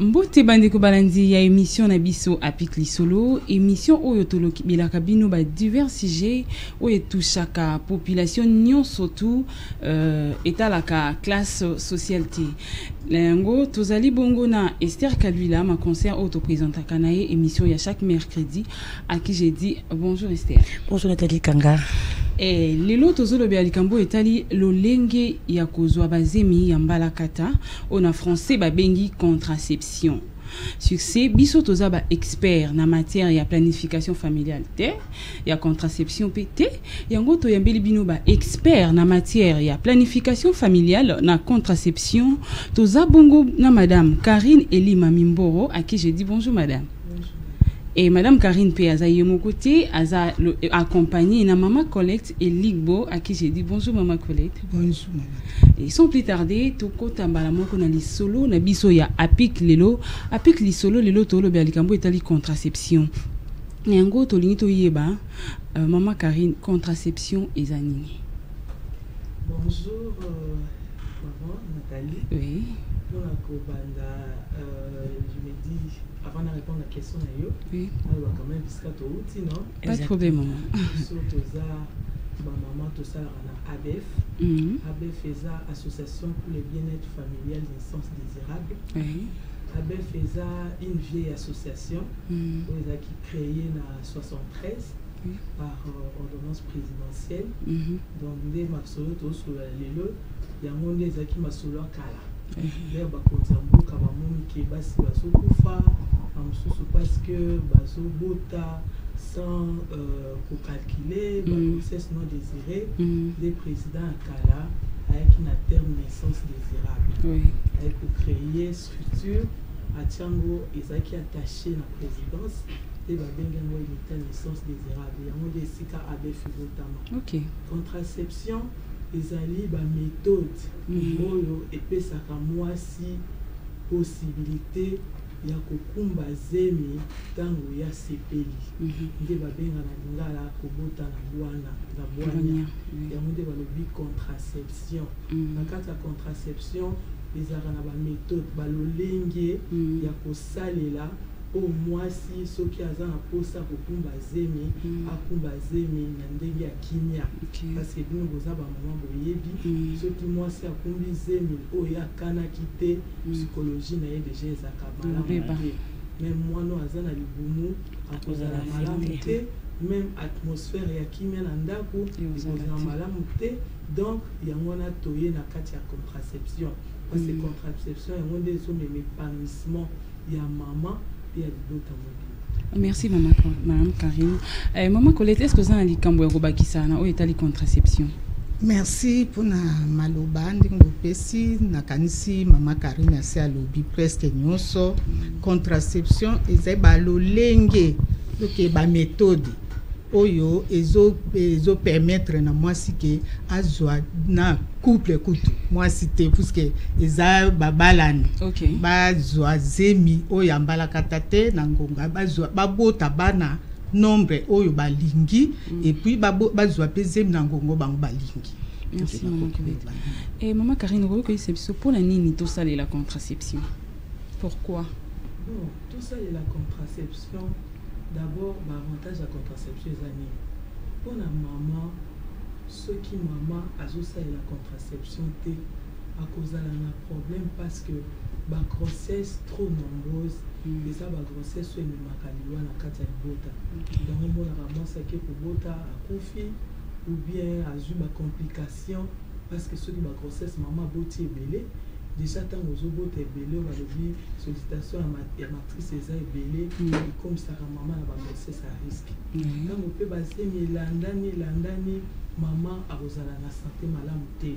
Mbote bandeko balandi ya émission na biso Apik Lisolo, émission oyo toloki bilaka bino ba divers sujets oyo touchaka population nyonso tu etalaka classe socialité. Lengo tozali bongo na Esther Kalwila ma concert auto présentaka na émission ya chaque mercredi à qui j'ai dit bonjour Esther. Bonjour Nathalie Kanga. Et lelo tozolobi alikambo etali lolenge ya kozwa bazemi ya mbalakata ona français babengi contraception. Succès biso toza ba expert na matière ya planification familiale te ya contraception pt yango to yambeli bino ba expert na matière ya planification familiale na contraception toza bongo na madame Karine Elima Mimboro à qui je dis bonjour madame. Et Madame Karine P. Aza mon côté, Aza accompagnée na Maman Colette et Ligbo, à qui j'ai dit bonjour Maman Colette. Bonjour Maman. Et sans plus tarder, toko tambala moko na lisolo na biso ya Apik lelo, Apik lisolo lelo tolo bialikambo etali contraception. Nyango tolingi to yeba, Maman Karine, contraception ezanini. Bonjour Maman Nathalie. Oui. Pour la Kobanda, je me dis avant de répondre à la question, oui. Alors, quand même, non? Pas de problème, maman. Surtout ça, maman, tout ça, on a ABF. ABF est l'association pour le bien-être familial naissance désirable. ABF est une vieille association qui est créée en 1973 par ordonnance présidentielle. Donc, des maxolotes sur l'élo, il y a un monde qui m'a sur leur cala. D'ailleurs, bakonzambuka bamonike basi bazokufa amususu parce que bazobota sans calculer grossesse non désirée des présidents akala avec une terme naissance désirable avec créer structure atiango ezaki attaché na présidence et babengango une naissance désirable yango de sika ABF botama contraception ezali ba méthode oyo epesaka mwasi possibilité ya kokumba zemi tango ya sepeli nde babenga na lingala kobota na bwana yango nde balobi contraception na kati ya contraception ezalaka na ba méthode balolenge ya kosalela au mwasi soki aza na posa kokumba zemi akumba zemi na ndenge ya kimia parce que bino boza ba mama boyebi soki mwasi akumbi zemi oyo akanaki te psychologie na ye deja ezaka malamu te même mwana aza na libumu akozala malamu te même atmosphère ya kimia na ndako ekozala malamu te donc yango wana toye na kati ya contraception parce que contraception yango nde ezomema épanouissement ya mama. Merci Maman Karine. Maman Colette, est-ce que vous avez dit contraception? Merci pour na maloba ndingo pesi na kanisi Maman Karine ase alobi presque nyonso contraception ezeba lolenge donc ba méthode oyo ezo permettre na mwasi ke azwa na couple kutu mwasi te puisque eza babalani bazwa zemi oyo ambalaka te na ngonga bazwa babota bana nombre oyo balingi et puis bazwa pe zemi na ngongo bango balingi. Merci Maman Colette. Et Maman Karine, c'est pour la nini tout ça la contraception. Pourquoi? Bon, tout ça est la contraception. D'abord, l'avantage de la contraception est que pour la maman, ceux qui maman a la contraception à cause de un problème parce que la grossesse trop nombreuse, et ça la grossesse soit une macaliwa na kata bota. Donc on a ramassé que pour bota à confi ou bien à eu la complication parce que ceux qui la grossesse maman boti est belé. Déjà tant aux autres est belé on va le dire sollicitation à matrice est belé et comme ça maman a grossesse à risque. Quand on peut baser landani maman a rozala na santé malamu te.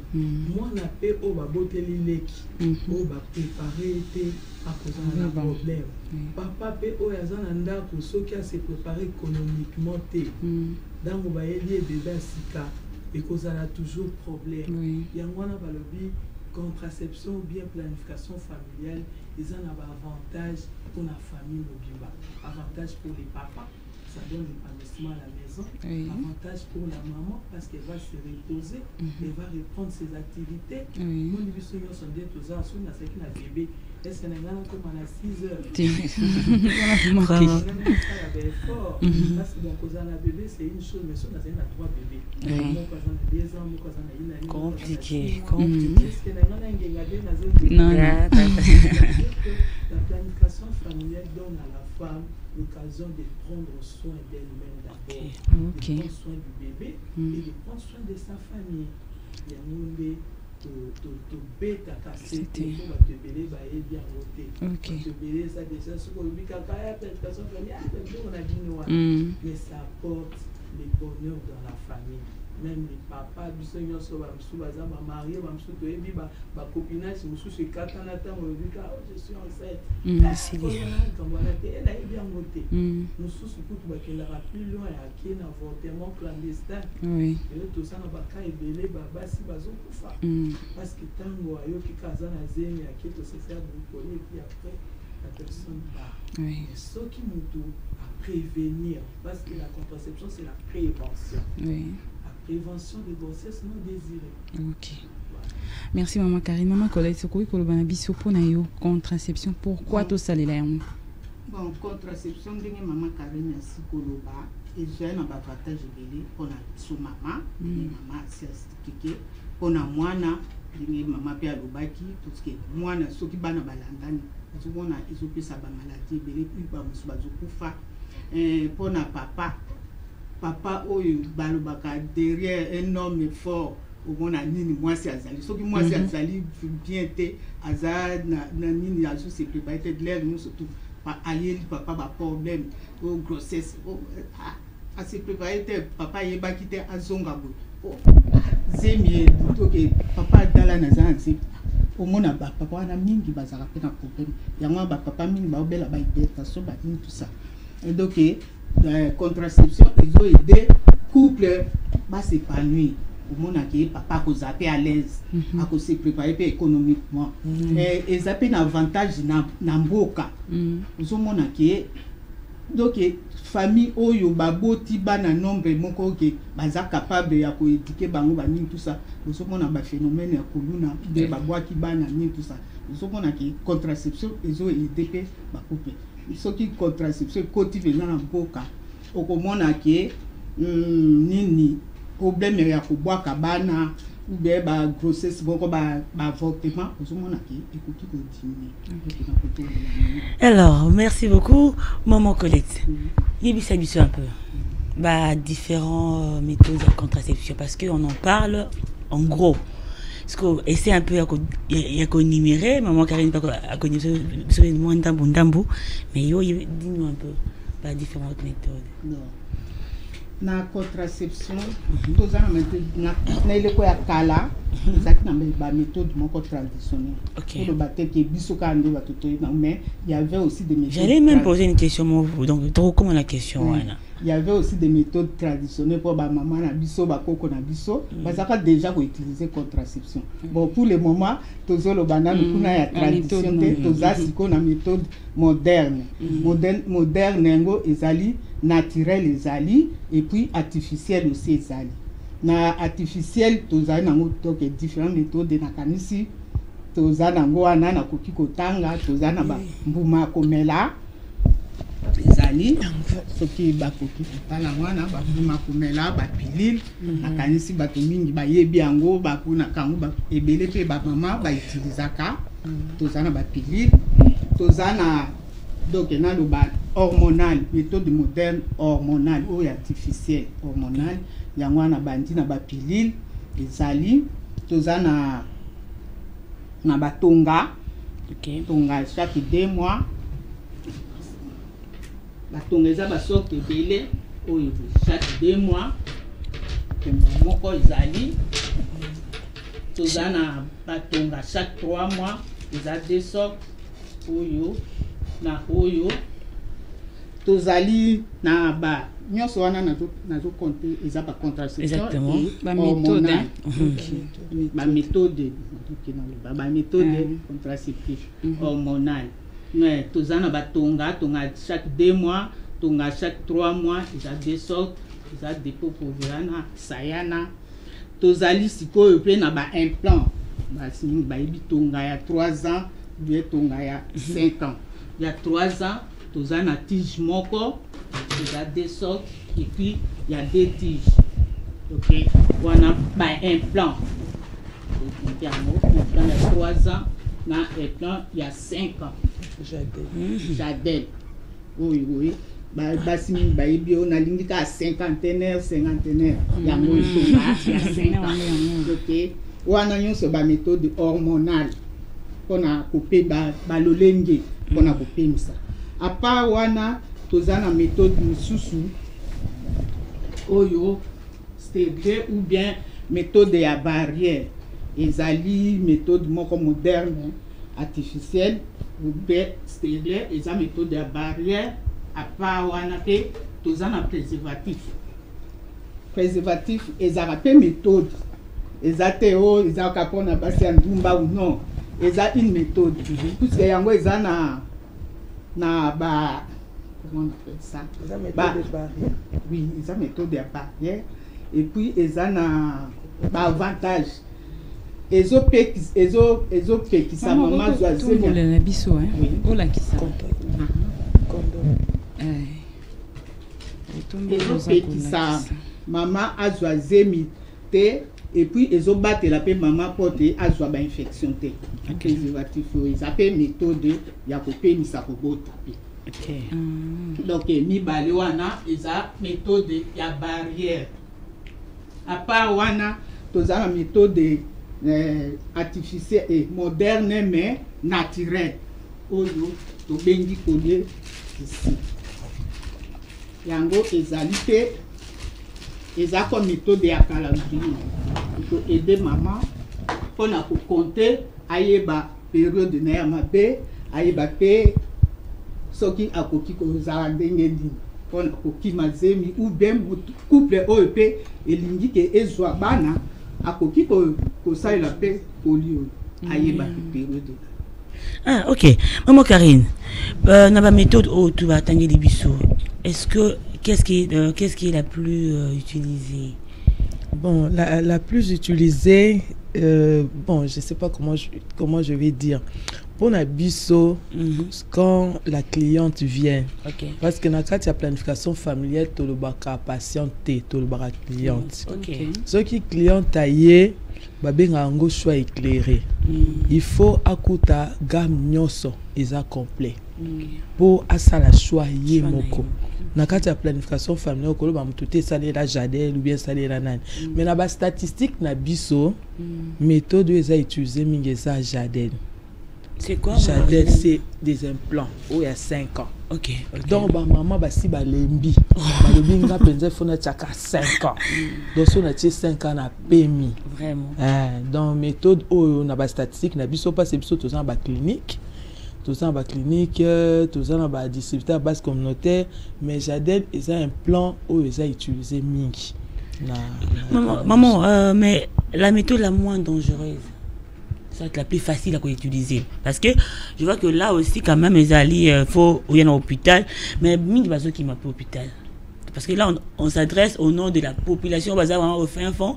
Moi na pe o ba boteli leki o ba préparer te a cause d'un problème. Papa pe o ya zana ndako soki a se préparer économiquement te. Dans o ba yeli bébé sika et cause a toujours problème. Yangwana balobi contraception ou bien planification familiale, ils ont un avantage pour la famille mobile, avantage pour les papas, ça donne l'épanouissement à la maison, avantage pour la maman parce qu'elle va se reposer, elle va reprendre ses activités. Mon bébé sont des tous ans, sur la bébé est-ce que nous avons comme à 6 heures. Parce que donc aux un bébé c'est une chose, mais si on a 3 bébés, mon cousin a 2 ans, mon cousin a 1 année. Compliqué. Est-ce que nous avons Non. La planification familiale donne à la femme l'occasion de prendre soin d'elle-même d'abord, de prendre soin du bébé et de prendre soin de sa famille. Il y a un to beta cassé pour te belé baé bien voté. Te belé ça déjà sur le bicaka ya planification familiale, on a dit non. Mais ça apporte le bonheur dans la famille. Même les papas du Seigneur sont mariés, ma copinage, je suis 4 ans, je suis enceinte. Elle a bien voté. Nous sommes plus loin à qui est un avortement clandestin. Et tout ça, on va belé, parce que tant que qui a zémi à qui se faire bricoler, et puis après, la personne part. Ce qui nous doit prévenir, parce que la contraception, c'est la prévention. Prévention de grossesse non désirée. Ok. Merci maman Karine. Maman Colette, c'est quoi que le banabiso pour naïo contraception? Pourquoi tout ça les Bon, contraception, maman Karine, c'est koloba. Et j'ai un avantage pour la maman, maman c'est expliqué. Pour la moine, maman père lobaki, tout ce qui est moine, ce qui bana balandani. Tout le monde a isopé sa maladie, belé puis pas musubazukufa. Pour la papa oyo balobaka derrière un homme fort au monde a nini moi c'est azali so ki moi c'est azali bien té aza na nini azu se préparer de l'air nous surtout pas ayer papa ba problème au grossesse a se préparer papa yeba kité azonga bo zemi to ke papa dala na zanzi au monde ba papa na mingi bazaka pe na problème yango ba papa mingi ba obela ba ibeta so ba tout ça et donc contraception ils ont aidé couple à s'épanouir au monde qui papa ko zapper à l'aise à ko se préparer économiquement et zapper un avantage na mboka au monde qui donc famille oyo baboti bana nombre moko ke baza capable ya ko éduquer bango ba nini tout ça au monde ba phénomène ya koluna de ba boaki bana nini tout ça au monde qui contraception ils ont aidé ba couple ce qui contraception côté venant en boka au komona ke nini problème ya ko boa kabana ou bien ba grossesse boko ba avortement au mona ke écoute continue. Alors merci beaucoup maman Colette. Yebisa biso un peu bah différentes méthodes de contraception parce que on en parle en gros. Parce que essayer un peu à énumérer, maman Karine pas à connaître sur une moins d'ambo, mais yo dis-nous un peu pas différentes méthodes. Non. Na contraception, tout ça na ile ko ya kala, exact na ba méthode moko traditionnelle. Pour le battre que bisoka ndo batoto mais il y avait aussi des méthodes. J'allais même poser une question moi donc trop comment la question voilà. Il y avait aussi des méthodes traditionnelles pour ba maman na biso ba koko na biso, bazaka déjà ko utiliser contraception. Bon pour le moment, tozo lo banana kuna ya tradition te, toza siko na méthode moderne. Moderne ngo ezali naturel ezali et puis artificiel aussi ezali. Na artificiel toza na ngoto ke différentes méthodes na kanisi toza na ngo wana na koki kotanga toza na ba mbuma komela ezali soki bakoki kotala wana ba mbuma komela ba pilule na kanisi bato mingi ba yebi yango ba kuna kango ba ebele pe ba mama ba utilisaka toza na ba pilule toza na donc na lo ba hormonal méthode moderne hormonal ou artificielle hormonal yango wana bandi na ba pilule ezali toza na batonga tonga chaque 2 mois batonga eza ba sorte belé oyo chaque 2 mois moko ezali toza na batonga chaque 3 mois eza 2 sortes oyo na oyo tozali na ba nyonso wana nazo compter eza ba contraception ba méthode ba méthode ba méthode contraceptive hormonale mais tozana ba tonga chaque 2 mois tonga chaque 3 mois eza 2 sortes eza dépôt provirana sayana tozali sikoyo pe na ba implant ba singi ba yebi tonga ya 3 ans il y a 5 ans. Il y a 3 ans, tu as une tige moko, tu as 2 socs, et puis il y a 2 tiges. Ok, on a un plan. Il y a 3 ans, dans un plan, il y a 5 ans. Jadel. Oui, oui. Basimi baïbi on a l'indiqué à 50aire. Il y a moins il y a 5 ans. Ok. On a une méthode hormonale. On a coupé balolenge. On a coupé ça. À part on a une méthode sous oyo stérile ou bien méthode de barrière. Ils allient méthode moderne artificielle ou bien stérile. Ils ont méthode de barrière. À part on a fait tous un préservatif. Préservatif, ils ont fait méthode. Ils ont théo, ils ont capon à passer en Dumba ou non. Ils ont une méthode. Puisque y a un ils ont na comment on appelle ça? Ils ont méthode de barrière. Oui, ils ont méthode de barrière. Et puis ils ont un avantage. Ils ont fait qui ça maman choisit. Pour le nabiso, hein? Oui. Oh la qui ça. Maman a choisi mité et puis ils ont battu la paix maman porté a choisi infection té. Préservatif ils appellent méthode ya coupé mi sa robot tapé. OK. Donc mi balé wana ils a méthode ya barrière. À part wana tous a méthode artificielle et moderne mais naturelle. Oyo to bengi collier ici. Yango ezalité eza comme méthode ya calendrier. Il faut aider maman pour na compter ayeba période na ya mabe ayeba pe soki akoki ko za ndenge ndi pour na koki mazemi ou bien couple OEP elingi ke ezwa bana akoki ko saila pe polio ayeba période. Ah, ok. Maman Karine, dans la méthode où tu vas atteindre les bisous, est-ce que qu'est-ce qui est la plus utilisée? Bon, la plus utilisée, bon, je sais pas comment je vais dire. Pour la bisso, quand la cliente vient, parce que dans le cas de la planification familiale, tu le baka patiente, tu le baka cliente. Ce qui cliente taillé, babenga ngo choix éclairé. Il faut akuta gamme nyoso eza complet. Pour asala choix yemoko. Na kati ya planification familiale ko ba mututé salé la jadel ou bien salé la nan. Mais na ba statistique na biso méthode eza utilisée mingeza jadel. C'est quoi? Jadel c'est des implants où il y a 5 ans. OK. Donc ba maman ba si ba lembi. Ba lobi nga penza fona chaka 5 ans. Donc so na 5 ans na PMI. Vraiment. Dans méthode où na ba statistique na biso pas c'est biso tous en ba clinique. Tous en bas clinique, tous en bas distributeur base communautaire, mais Jadel ils ont un plan où ils ont utilisé mingi. Maman, mais la méthode la moins dangereuse, c'est la plus facile à utiliser, parce que je vois que là aussi quand même les alliés faut il y a un hôpital, mais mingi bazo qui m'a pas hôpital. Parce que là, on s'adresse au nom de la population, au fin fond.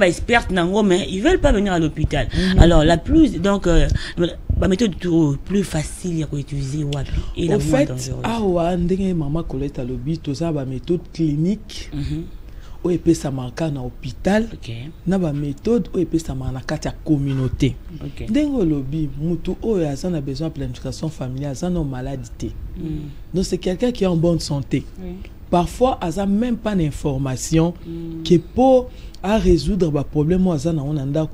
Experts, mais ils veulent pas venir à l'hôpital. Alors, la plus, donc, la méthode plus facile à utiliser, et la moins dangereuse. Maman Colette à l'hôpital, tout ça, la méthode clinique, où peut ça marquer dans l'hôpital, na ba méthode où peut ça marquer dans la communauté. Dengo lobby, mutu où a besoin de planification familiale, ça non maladie. Donc c'est quelqu'un qui est en bonne santé. Parfois, elle n'a même pas d'information qui pour résoudre le problème.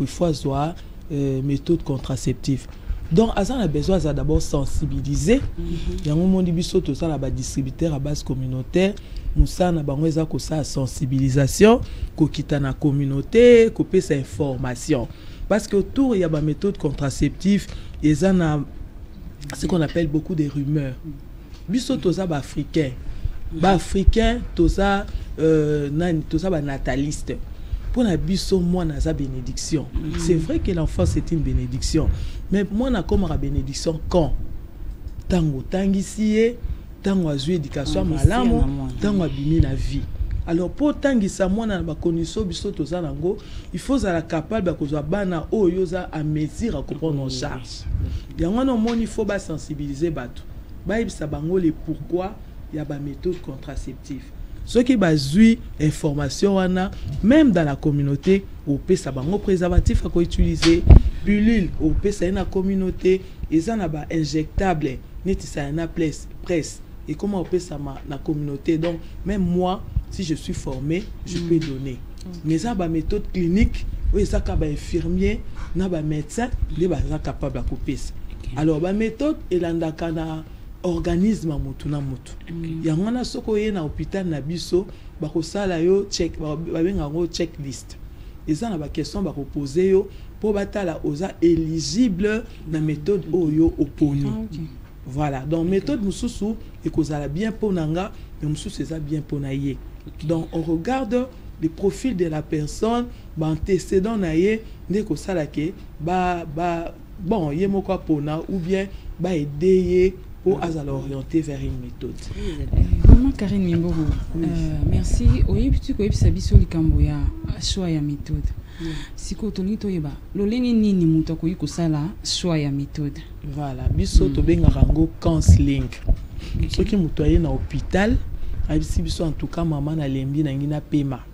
Il faut avoir méthode contraceptive. Donc, elle a besoin d'abord sensibiliser. Il y a un moment où les distributeurs à base communautaire, nous avons une sensibilisation, qu'on quitte la communauté, qu'on peut cette information. Parce qu'autour, il y a des méthodes contraceptives, et il y a ce qu'on appelle beaucoup de rumeurs. Biso toza ba africain. Ba africain toza ba nataliste. Pour na biso moi na za bénédiction. C'est vrai que l'enfant c'est une bénédiction, mais moi na comme la bénédiction quand tango tangisié, tango azu éducation malamu, tango abimi na vie. Alors pour tangisa mwana ba koniso biso toza nango, il faut être capable de kozwa bana oyo za à mesure à comprendre en charge. Yango na moni il faut ba sensibiliser bato. Ba ibisa bango le pourquoi il y a ba méthode contraceptive. Ceux qui basent information wana même dans la communauté au pesa bango préservatif à utiliser pilule au pesa na communauté ils en a ba injectable neti ça na presse et comment on peut ça na communauté. Donc même moi si je suis formé je peux donner mais ça ba méthode clinique oui ça ka ba infirmier na ba médecin les ba capable à couper ça. Alors ba méthode elandaka na organisme mutu na mutu yango na soko ye na hôpital na biso ba ko sala yo check ba benga ngo checklist eza na ba question ba ko poser yo pour batala oza éligible na méthode oyo oponi. Voilà, donc méthode mususu et kozala bien ponanga mais mususu eza bien ponaye. Donc on regarde le profil de la personne ba antécédent na ye ne ko sala ke ba bon ye moko pona ou bien ba aider pour orienter vers une méthode. Maman Karine Mimboro, merci. Oui, tu connais biso likambo ya choix ya méthode. Siko toni to yeba. Lolenge nini mutu ko yikosala choix ya méthode. Voilà, biso to benga rango counseling. Ce qui mutu aye na hôpital, abisi biso en tout cas maman na lembi na ngina pema.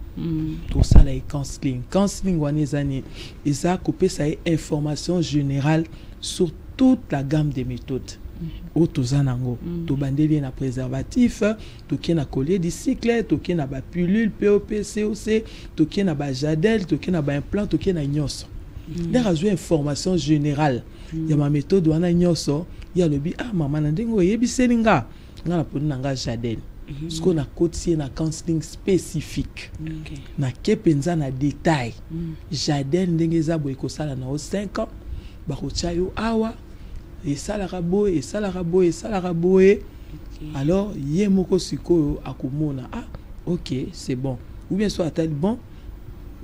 Tout ça là counseling. Counseling wana ezani eza kopesa information générale sur toute la gamme des méthodes. Otozanango to bandeli na préservatif to ki na collier du cycle to ki na ba pilule POP COC to ki na ba jadel to ki na ba implant to ki na nyonso les rajo information générale ya ma méthode wana nyonso ya lobi mama na ndengo yebiseli nga na poni na nga jadel ce qu'on a cotisé na counseling spécifique na kepenza na détail jadel ndenge za boy ko sala na 5 ans ba ko chayo awa et ça la raboye et ça la raboye et ça la raboye alors yé moko siko akomona ok c'est bon ou bien soit tel bon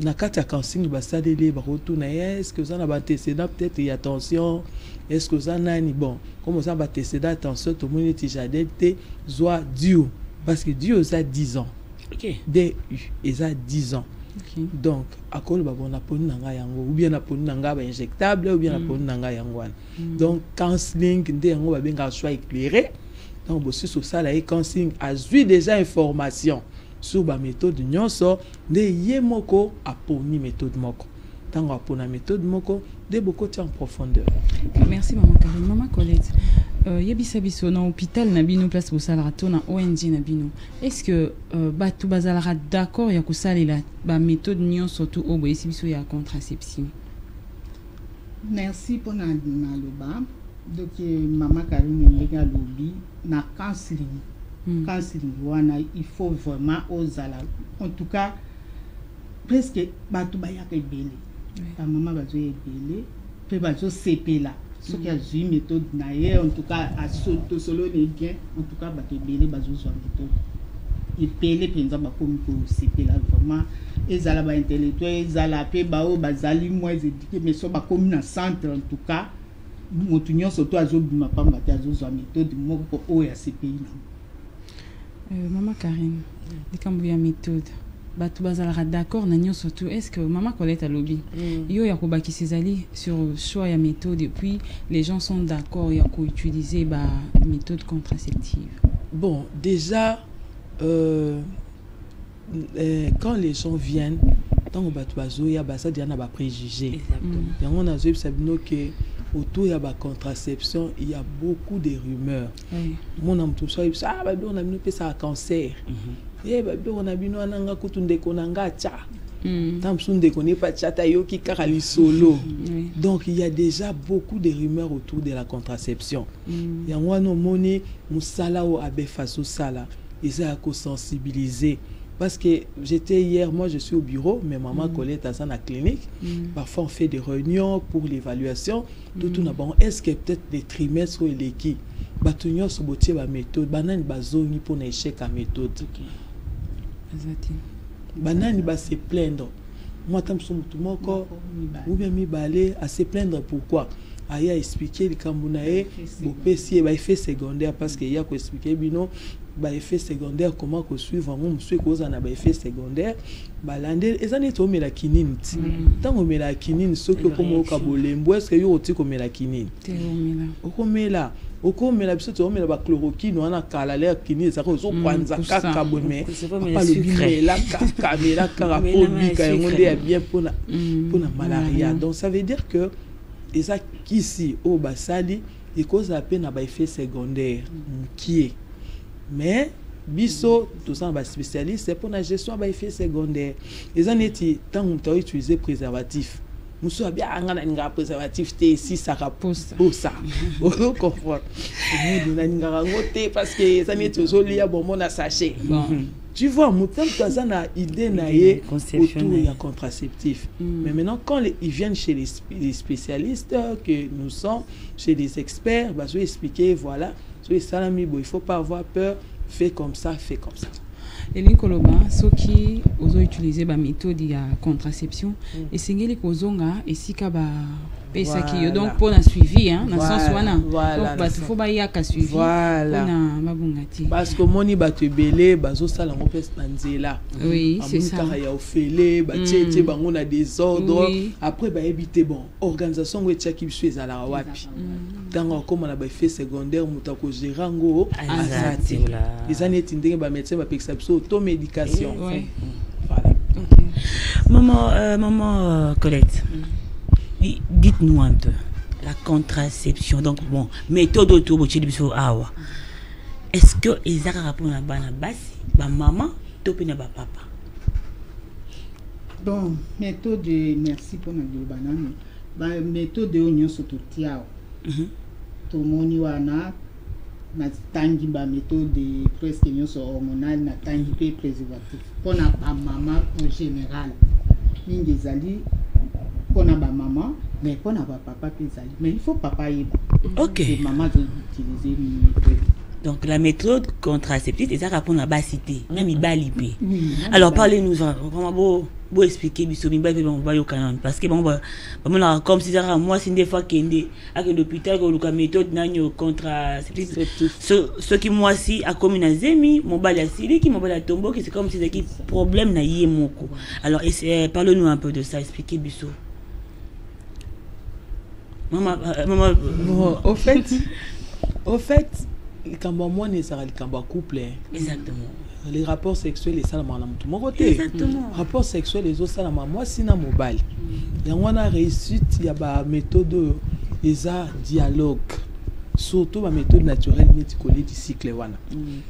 na kati ya counseling basaleli ba retourna est-ce que ça na ba antécédent peut-être y attention est-ce que ça nani bon comme ça ba antécédent attention tout monde ti jadel te zoa Dieu parce que Dieu a 10 ans DU il a 10 ans. Donc à cause ba bon na poni nanga yango ou bien na poni nanga ba injectable ou bien na poni nanga yango. Donc counseling ndé yango ba benga choix éclairé. Donc bossi sur ça là et counseling a vu déjà information sur ba méthode nyonso ndé yemoko a poni méthode moko. Tango a pona méthode moko de beaucoup en profondeur. Merci maman Karine. Maman Colette. Yebisa biso na hôpital na bino place pour salara to na ONG na bino. Est-ce que batu bazalara d'accord ya kosalela ba méthode nyon surtout au boyesi biso ya contraception? Merci pour na loba. Donc maman Karine ngeka lobi na counseling. Counseling wana il faut vraiment osala. En tout cas presque batu bayaka ebele. Ta maman bazo ebele, pe bazo sepela. Ce qui a une méthode naïe, en tout cas, à solo les bien, en tout cas, bateau belé, bateau sur méthode. Et pelé, penza bakom pour c'est là vraiment. Et zala ba intellectuel, zala pe bao, bazali moins éduqué, mais so bakom na centre en tout cas. Motunyo surtout azo bima pa mbate azo sur méthode, mo ko o ya CPI na. Maman Karine, likambo ya méthode. Batu bazala d'accord na nyo surtout est-ce que maman Colette a lobby yo ya ko baki sezali sur choix ya méthode et puis les gens sont d'accord ya ko utiliser ba méthode contraceptive. Bon déjà quand les gens viennent tant batu bazo ya ba ça diana ba préjugés yango na zo sabino que autour ya ba contraception il y a beaucoup de rumeurs mon am tout ça ba on a mis ça cancer babi on a bino ananga kutunde konanga cha tamsunde kone pa chata yoki karali solo. Donc il y a déjà beaucoup de rumeurs autour de la contraception. Yango no moni musala o abe faso sala eza ko sensibiliser parce que j'étais hier, moi je suis au bureau mais maman Colette à la clinique. Parfois on fait des réunions pour l'évaluation tout na bon est-ce que peut-être des trimestres ou les qui batunyo so botie ba méthode banani bazoni pour na échec à méthode. Banani va se plaindre. Moi, tant que moko ou bien mi balé à se plaindre pourquoi? aya expliquer likambo na ye bopesi ye baeffet secondaire parce que ya koexpliquer bino baeffet secondaire comment kosuivre yango mosu ekozala na baeffet secondaire balande eza neti omela kinini ti ntango omela kinini soki okomoyoka bolembo eske yo oti komela kinini okomela biso toomela bachloroquine wana kala le kinini ezaka ozokwanza kaka boye apalobimela kaka mpo bika yango nde ya bien mpona malaria. Donc ça veut dire que eza kisi oyo basali ekozala mpe na baeffet secondaire mokie mais biso toza na baspécialiste pour la gestion ya baeffet secondaire. Eza neti ntango moto autiliser préservatif mosu abia anga na ninga préservatif te si ça rapose ça on comprend modu na ninga rango te parce que eza neti ozolia bonbon na sachet. Tu vois, moto aza na idée na ye autour ya contraceptif. Mais maintenant quand ils viennent chez les spécialistes que nous sommes, chez les experts, bah je vais expliquer voilà, il faut pas avoir peur, fais comme ça. Et Koloba, ceux qui ont utilisé la méthode de contraception, et c'est que kozonga et si kaba pesa qui donc pour la suivi hein dans sens wana donc bah faut ba ya ka suivi voilà na mabungati parce que moni ba te belé bazo sala ngo pesa nzela oui c'est ça ya ofele ba tete bango na désordre après ba éviter bon organisation ngo tia ki biso ezala wapi tango comme na ba effet secondaire mutako gerango azati izaneti ndenge ba médecin ba pekisa biso automédication. Voilà. Maman Colette. Dites-nous un peu la contraception. Donc bon, méthode autour de biso awa. Est-ce que ezaka rapport na bana basi, ba maman, topena ba papa? Bon, méthode merci pour na banane. Ba méthode onyo sototia. To moni wana na tangi ba méthode presque nyonso hormonale na tangi pe préservatif. Pour na ba maman en général. Mingi zali pour na ba maman, mais pour na ba papa pe zali. Mais il faut papa y OK. Et maman doit utiliser une méthode. Donc la méthode contraceptive, c'est ça répond à la cité, même il balibé. Alors parlez-nous vraiment beau expliquer biso mi balibé on va au canon parce que bon comme si ça moi c'est des fois qu'ende à l'hôpital que la méthode nanyo contraceptive ce qui moi si a comme une zemi mon bal asili qui mon bal tombo qui c'est comme si qui problème na yé moko. Alors parlez-nous un peu de ça, expliquez biso. Maman au fait quand moi n'est ça le couple exactement les rapports sexuels et ça la tout mon côté exactement rapports sexuels les autres ça moi si na mobile et on a réussi il y a ba méthode eza dialogue surtout ma méthode naturelle méticolée du cycle wana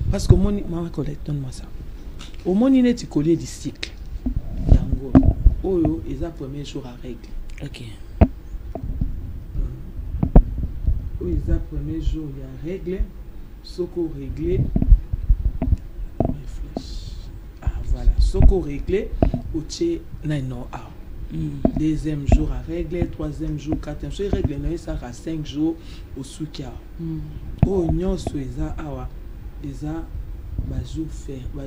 parce que mon maman Colette donne-moi ça au mon méticolée du cycle yango oyo eza premier jour à règle. OK. Oyo eza premier jour ya règle. Soko réglé, voilà, soko réglé, ouché non ah. Deuxième jour à régler, troisième jour, quatrième jour, règle non ça à 5 jours au soukia. Oh nyon soueza awa, eza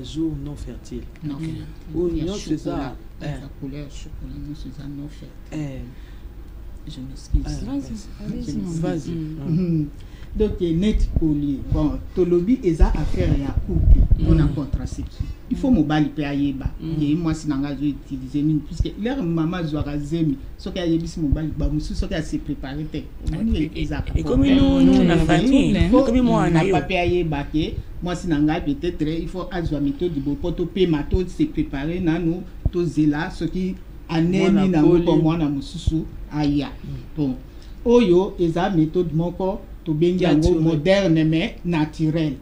jour non fertile. Oh nyon soueza, couleur chocolat non soueza non fertile. Je m'excuse. Vas-y. Donc net collier bon tolobi eza affaire ya couple pour la contraception il faut mobali pe ayeba et moi si nanga zo utiliser mine puisque leur maman zoara zemi so ka yebisi mobali ba musu so ka se préparer te et comme nous na famille comme moi na yo papa ayeba ke moi si nanga peut-être il faut azwa méthode bo poto pe mato se préparer na nous to zela ce qui anemi na ko moi na mususu aya bon oyo eza méthode moko to bengi yango moderne mais naturel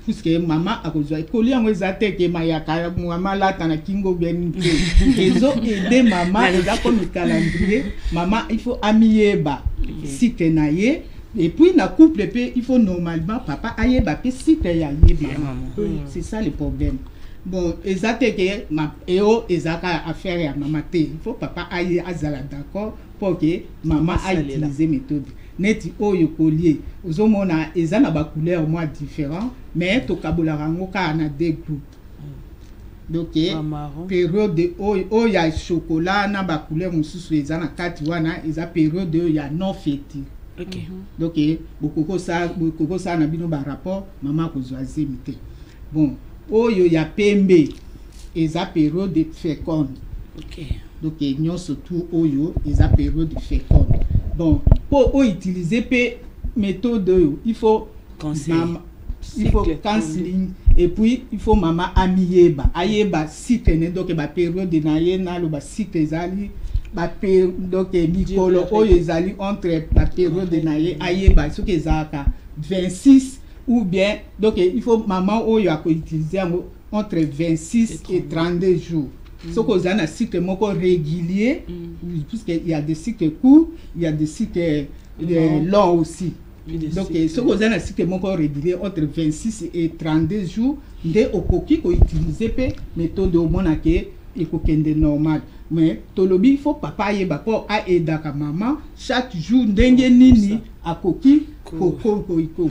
puisque maman akozwa ekoli yango ezate ke mayaka maman lata na kingo bien ezo aider maman eza comme calendrier maman il faut amiyeba cycle na ye et puis na couple pe il faut normalement papa ayeba pe cycle ya yeba c'est ça le problème. Bon ezate ke eo ezaka affaire ya maman te il faut papa aye azala d'accord pour que maman a utilisé méthode neti oyo collier ozomona eza na ba couleur moi différent mais to kabola rango ka na deux groupes donc période oyo ya chocolat na ba couleur mususu eza na kati wana eza période ya non fertile OK. Donc bokoko ça na bino ba rapport maman kozwa zemi te. Bon, oyo ya pembe eza période de féconde. OK. Donc nyonso tout oyo eza période de féconde. Bon, pour utiliser pe méthode oyo, il faut counseling et puis il faut maman amiyeba ayeba cycle donc ba période na ye na lo ba cycle ezali ba donc mikolo oyo ezali entre la période na ye ayeba ce que ezaka 26 ou bien donc il faut maman oyo a utiliser entre 26 et 32 jours. Ce qu'on a un cycle régulier, puisqu'il y a des cycles courts, il y a des cycles longs aussi. Donc, ce qu'on a un cycle régulier entre 26 et 32 jours, dès au coquille qu'on utilise la méthode au monde et qu'on normal. Mais tolobi il faut papa yeba ko a edaka maman chaque jour ndenge nini a coquille ko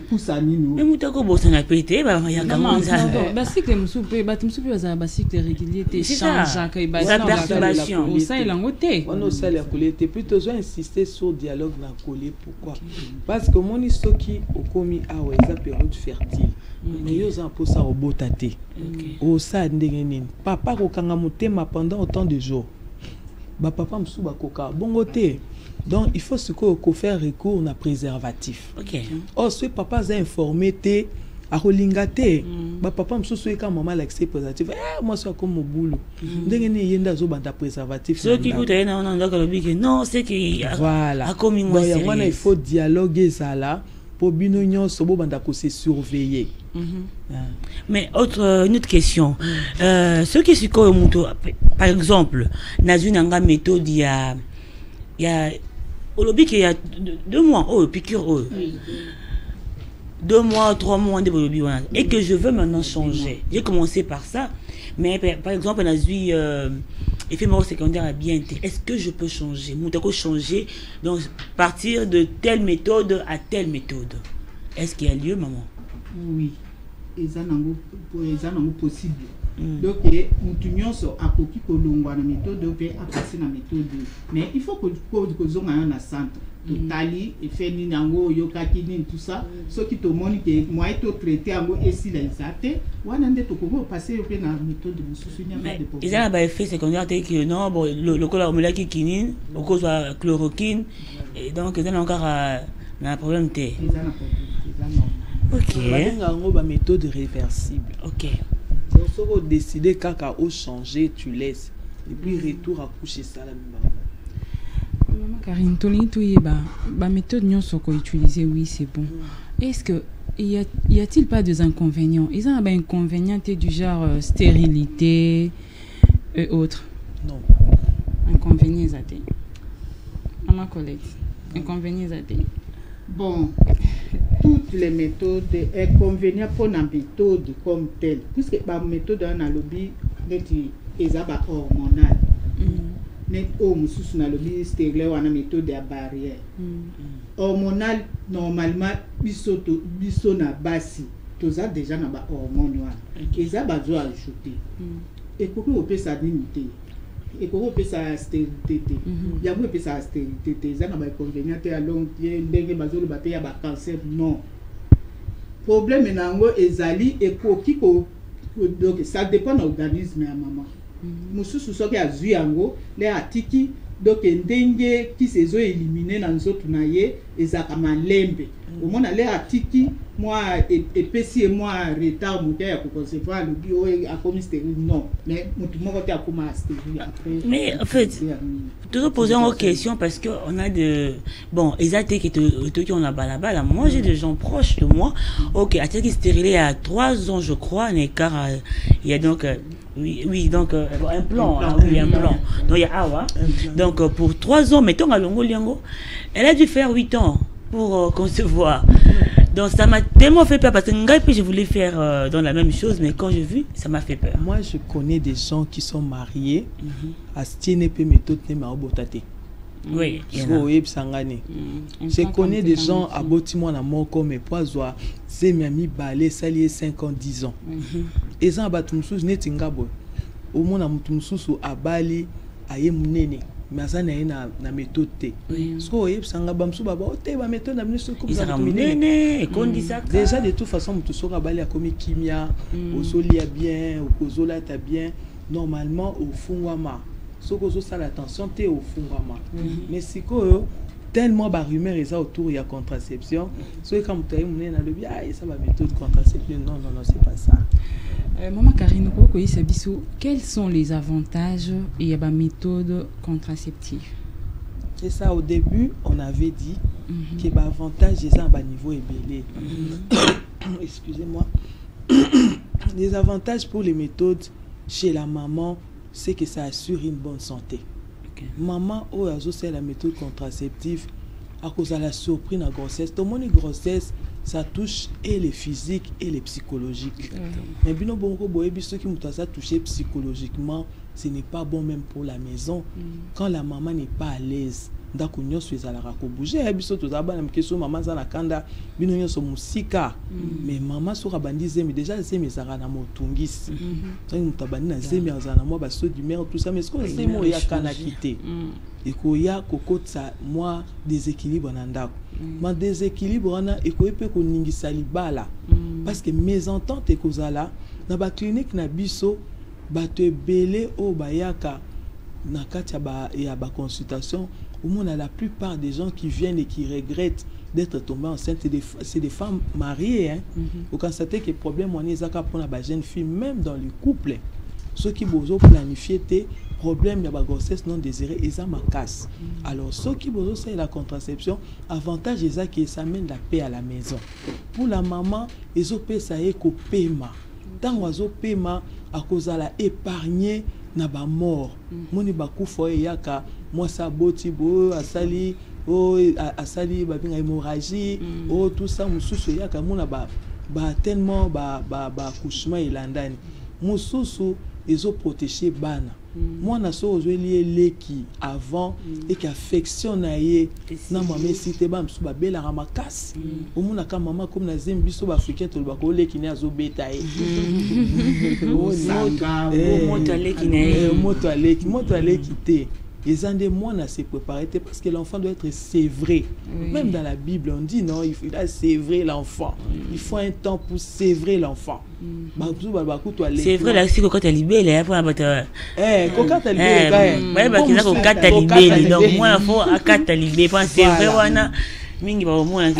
poussa nini. Mais mutako bosana pété ba ya kamanza. Ba cycle musupe ba tumsupe ba cycle régulier te change ka ba perturbation au sein il en côté. On aussi la collecte plutôt je insister sur dialogue na coller pourquoi? Parce que mon isoki okomi awa eza période fertile. Mais yo za pour ça au botate. O sa ndenge nini. Papa ko kanga mutema pendant autant de jours. Ba papa msu ba koka bongo te. Donc il faut ce qu'on faire recours na préservatif. OK. Oh ce papa a informé te a rolingate. Ba papa msu so ka maman l'accès préservatif. Moi so comme mon boulot. Ndenge ni yenda zo banda préservatif. Ce qui coûte on donc le big non c'est qui voilà. A commis moi il faut dialoguer ça là pour bino nyonso bo banda ko se surveiller. Mais une autre question. Ceux qui sont comme par exemple, dans une méthode, il y a au lobby qu'il y a 2 mois, piqûre, 2 mois, 3 mois de lobby, et que je veux maintenant changer. J'ai commencé par ça, mais par exemple, on a eu éphémère secondaire à bien. Est-ce que je peux changer? Changer, donc partir de telle méthode à telle méthode. Est-ce qu'il y a lieu, maman? Oui. Eza nango possible. Donc mutu nyonso akoki kolongwa na méthode pe apasi na méthode. Mais il faut que zonga na centre. Totali et fait ni nango yokaki ni tout ça. Ce qui te montre que moi to traiter ango esi la isate, wana nde to ko passer pe na méthode mususu nya ba de problème. Ils ont ba effet secondaire que non bon le cola omolaki kinine, au cause de chloroquine et donc ils ont encore un problème té. OK. Une méthode réversible. OK. Donc, si vous décidez qu'à changer, tu laisses. Et puis, retour à coucher ça là. Maman Karine, la méthode nous sommes utilisée, oui, c'est bon. Est-ce que y a-t-il pas des inconvénients? Ils ont des inconvénients du genre stérilité et autres? Non. Inconvénients zaté. Maman Colette, inconvénients zaté. Bon, toutes les méthodes, inconvénients pour la méthode comme telle, puisque la méthode dans le lobby est hormonale. Mais au mususu na lobby stérile ou la méthode à barrière. Hormonale normalement biso na basi, toza déjà na ba hormone wana. Eza bazo ajouter. Et pourquoi on peut ça limiter? Et comment on peut ça stérilité? Il y a peu ça stérilité. Ça n'a pas inconvénient à long terme. Bazolo baté ya ba cancer non. Problème nango ezali et koki ko donc ça dépend de l'organisme à maman. Mususu soki azui yango les atiki donc ndenge qui se zo éliminer dans autres naye ezaka malembe. Au moins les atiki moi épesi et moi retard mon cœur pour concevoir le bio a comme stérile non mais tout le monde a comme stérile après. Mais en fait toujours poser une question parce que on a de bon exact qui on a là-bas moi j'ai des gens proches de moi OK a été stérilé à 3 ans je crois un écart il y a donc oui donc un plan donc il y a awa donc pour 3 ans mettons à Longo Liango elle a dû faire 8 ans pour concevoir. Donc ça m'a tellement fait peur parce que je voulais faire dans la même chose mais quand j'ai vu ça m'a fait peur. Moi je connais des gens qui sont mariés à Stienepe méthode nema obotate. Oui, je connais des gens à Botimon à Moko mais poisoa Zemiami balé salié 5 ans 10 ans. Et ça batumsus netingabo. Au monde a mutumsusu à Bali aye munene. mais ça n'est na méthode té parce que oyeb sanga bamsu baba oté ba méthode na biso ko ça et qu'on dit ça déjà de toute façon mutu soka bali ya komi kimia ozolia bien okozola ta bien normalement au fungwama soko zo sala attention té au fungwama mais siko tellement ba rumeur eza autour ya contraception so quand mutaye munena le bien ça va méthode contraception non c'est pas ça. Maman Karine, quels sont les avantages et la méthode contraceptive? C'est ça, au début, on avait dit que l'avantage est à un niveau élevé. Excusez-moi. Les avantages pour les méthodes chez la maman, c'est que ça assure une bonne santé. Maman, c'est la méthode contraceptive à cause de la surprise de la grossesse. Tout le monde grossesse, ça touche et les physiques et les psychologiques. Mais bien ceux qui m'ont touché psychologiquement, ce n'est pas bon même pour la maison. Quand la maman n'est pas à l'aise, d'accord, nous sommes à la bouger. Maman za na kanda, bino so musika. Mais maman so rabandize mais déjà c'est mes arana motungis. Ça nous tabani na zemi azana moi baso du mère tout ça mais ce que c'est moi ya kana quitté. Et koya kokotsa moi déséquilibre na ndako. Ma déséquilibre na et ko pe ko ningisa libala. Parce que mes ententes et kozala na ba clinique na biso ba te belé o bayaka na kati ya ba consultation. Au monde, la plupart des gens qui viennent et qui regrettent d'être tombés enceintes, c'est des femmes mariées. Hein. Vous constatez que le problème, on est pour la jeune fille, même dans le couple. Ceux qui ont planifié des problèmes de la grossesse non désirée, ils ont ma casse. Alors, ceux qui ont fait la contraception, avantage, c'est qu'ils amènent la paix à la maison. Pour la maman, ils ont fait ça et qu'au paiement. Tant qu'ils ont paiement, à cause de la épargner, na ba mort moni bakufa yaka moi ça botibo asali asali ba binga hémorragie tout ça mususu yaka mona ba tellement ba accouchement ilandani mususu ils ont protégé bana moi na so ozeli leki avant et qui affection na ye na mama cité ba msu ba bela ramakasi omuna ka mama comme na zembi so ba africain to ba ko leki ne azobeta ye moto aleki te les ans de mois à se préparer parce que l'enfant doit être sévré. Même dans la Bible on dit non, il faut sévrer l'enfant. Il faut un temps pour sévrer l'enfant. Sévrer là, c'est quand tu es libéré là pour abattre. Quand tu es libéré quand tu es libéré donc moi il faut à quand tu es libéré pas sévrer wana mingi ba au moins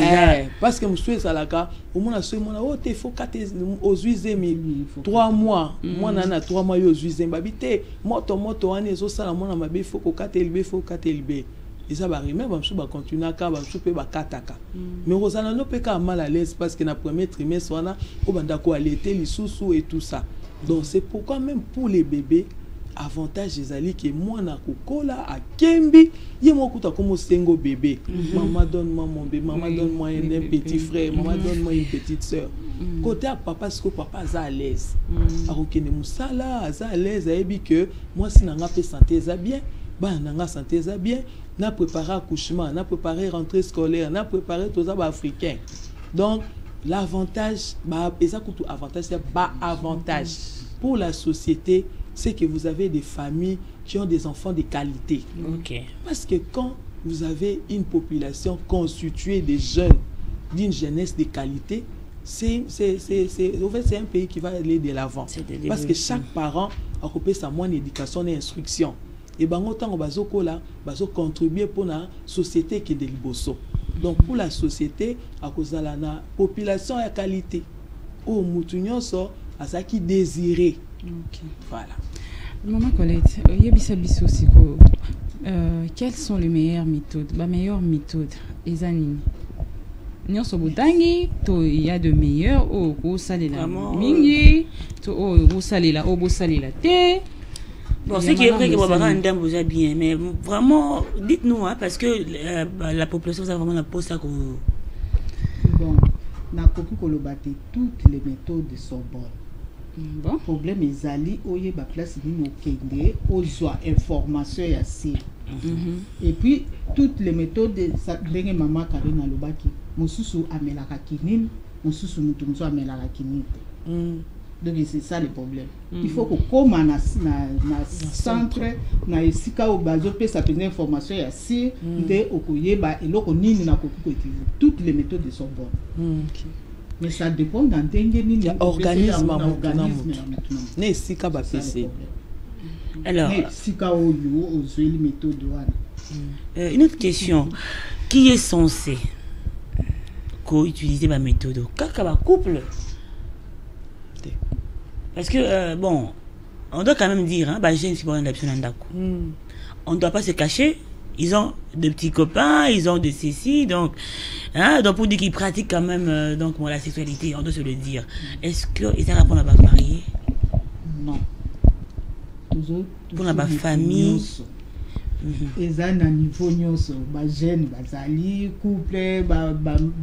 parce que monsieur salaka au moins ce mon il faut 4 aux 3 mois moi na 3 mois aux 8 babité moto ane zo sala mona mabe il faut ko 4 libé faut 4 libé et ça va rimer ba msu ba continuer ka ba msu pe ba kataka mais rozana no pe ka mal à l'aise parce que na premier trimestre wana o banda ko allaiter les sous et tout ça donc c'est pourquoi même pour les bébés avantage ezali que moi na kokola a kembi ye mokuta comme sengo bébé maman donne-moi mon bébé maman donne-moi un petit frère maman donne-moi une petite sœur côté à papa parce que papa est à l'aise a okene musala à l'aise a ebi que moi si nanga pe santé za bien ba nanga santé za bien na préparer accouchement na préparer rentrée scolaire na préparer tout ça ba africain donc l'avantage ba eza kutu avantage c'est ba avantage pour la société c'est que vous avez des familles qui ont des enfants de qualité. Parce que quand vous avez une population constituée de jeunes, d'une jeunesse de qualité, en fait, c'est un pays qui va aller de l'avant. Parce que chaque parent a coupé sa moindre éducation et instruction. Et ben autant on va contribuer pour la société qui est de l'Iboso. Donc pour la société, à cause de la population à qualité, au moutounion sort à ça qui désirait. Voilà. Maman Colette, quelles sont les meilleures méthodes? La meilleure méthode, Ezanini. Il y a de meilleurs au salé la mingi, au salé la thé. Bon, c'est qui est vrai que Babaran vous a bien, mais vraiment, dites-nous, hein, parce que la population, ça vraiment la pose ça. Bon, na koki kolobate toutes les méthodes sont bonnes. Bon. Problème est ali oye ba place ni okende ozwa information ya si. Et puis toutes les méthodes ça ndenge maman Karine alobaki mususu amelaka kinini mususu mutu mususu amelaka kinini. Donc c'est ça le problème. Il faut que comme na centre na esika au bazo pe ça peut information ya si de okoyeba eloko nini na koki utiliser. Toutes les méthodes sont bonnes. Mais ça dépend d'un nini organisme na esika ba PC. Alors esika oyo ozeli méthode wana. Une autre question. Qui est censé utiliser ma méthode? Kaka ba couple. Parce que, bon, on doit quand même dire, hein, bah, j'ai une fille on ne doit pas se cacher. Ils ont de petits copains, ils ont de ceci, donc pour dire qu'ils pratiquent quand même donc, la sexualité, on doit se le dire. Est-ce qu'ils ont rapport à ma mariée? Non. Pour la famille. Ils ont un niveau nyonso, ba jeune, bazali, couple, ba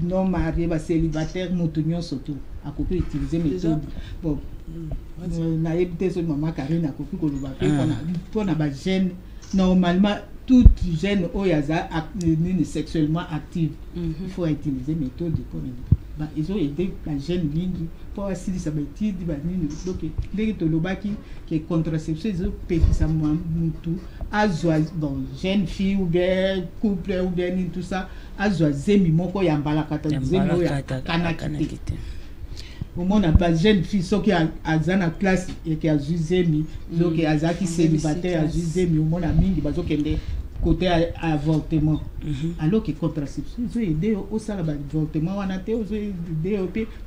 non marié, ba célibataire, motonyon surtout. À côté utiliser méthode. Bon. Na ebité sur maman Karine à côté ko pour na ba jeune normalement toute jeune oyaza sexuellement active. Il faut utiliser méthode pour ba ils ont aidé la jeune mingi pour assis sa bêtise ba nini donc les tolobaki que contraception ils ont ça mutu azwa bon jeune fille ou bien couple ou bien tout ça azwa zemi moko ya mbala kata zemi ya kanakite au moins n'a pas jeune fille so qui a na classe et qui a zemi donc qui a qui célibataire a zemi au moins na mingi bazo kende côté avortement alors que contraception ils ont aidé au sala ba avortement wana te aux aider